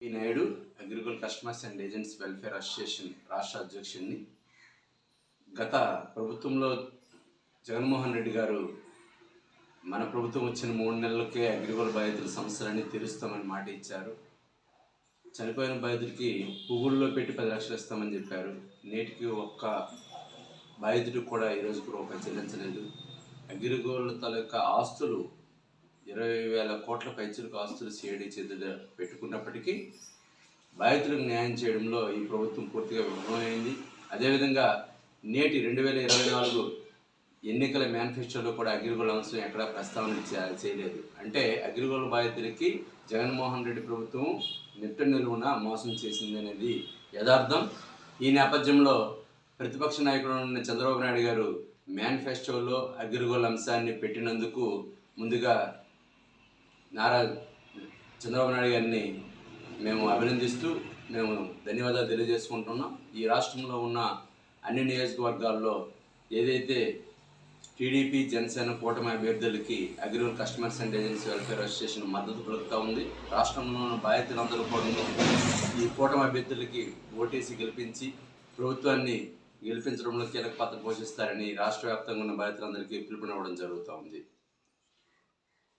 ఈ Naidu agricultural customers and agents welfare association రాష్ట్ర అధ్యక్షుడిని. గత ప్రభుత్వంలో జగన్మోహన్ రెడ్డి గారు మన ప్రభుత్వం వచ్చిన 3 నెలలకే అగ్రికల్ బాధితుల సమస్యలన్నీ తీరుస్తామని మాట ఇచ్చారు. చనిపోయిన బాధితుడికి పువ్వుల్లో పెట్టి 10 లక్షలు ఇస్తామని చెప్పారు. నేటికి ఒక్క బాధితుడికి కూడా ఈరోజు రూపాయి చెల్లించలేదు. అగ్రికల్ తాలూకా ఆస్తులు 20,000 కోట్ల పైచులకు ఆస్తులు సిఐడి చేతులు పెట్టుకున్నప్పటికీ బాధితులకు న్యాయం చేయడంలో ఈ ప్రభుత్వం పూర్తిగా విఫలమైంది. అదేవిధంగా నేటి 2024 ఎన్నికల మేనిఫెస్టోలో కూడా అగ్రికల్ అంశం ఎక్కడా ప్రస్తావన చేయలేదు. అంటే అగ్రికల్ బాధితులకి జగన్మోహన్ రెడ్డి ప్రభుత్వం నిట్ట నిలువున మోసం చేసింది అనేది యథార్థం. ఈ నేపథ్యంలో ప్రతిపక్ష నాయకుడు ఉన్న చంద్రబాబు నాయుడు గారు మేనిఫెస్టోలో అగ్రికల్ అంశాన్ని పెట్టినందుకు ముందుగా నారా చంద్రబాబు నాయుడు గారిని మేము అభినందిస్తూ మేము ధన్యవాదాలు తెలియజేసుకుంటున్నాం. ఈ రాష్ట్రంలో ఉన్న అన్ని నియోజకవర్గాల్లో ఏదైతే టీడీపీ జనసేన కూటమి అభ్యర్థులకి agricultural customers and agents welfare association మద్దతు పలుకుతూ ఉంది. రాష్ట్రంలో ఉన్న బాధితులందరూ కూడా ఈ కూటమి అభ్యర్థులకి ఓటేసి గెలిపించి ప్రభుత్వాన్ని గెలిపించడంలో కీలక పాత్ర పోషిస్తారని రాష్ట్ర వ్యాప్తంగా ఉన్న బాధితులందరికీ పిలుపునివ్వడం జరుగుతూ ఉంది.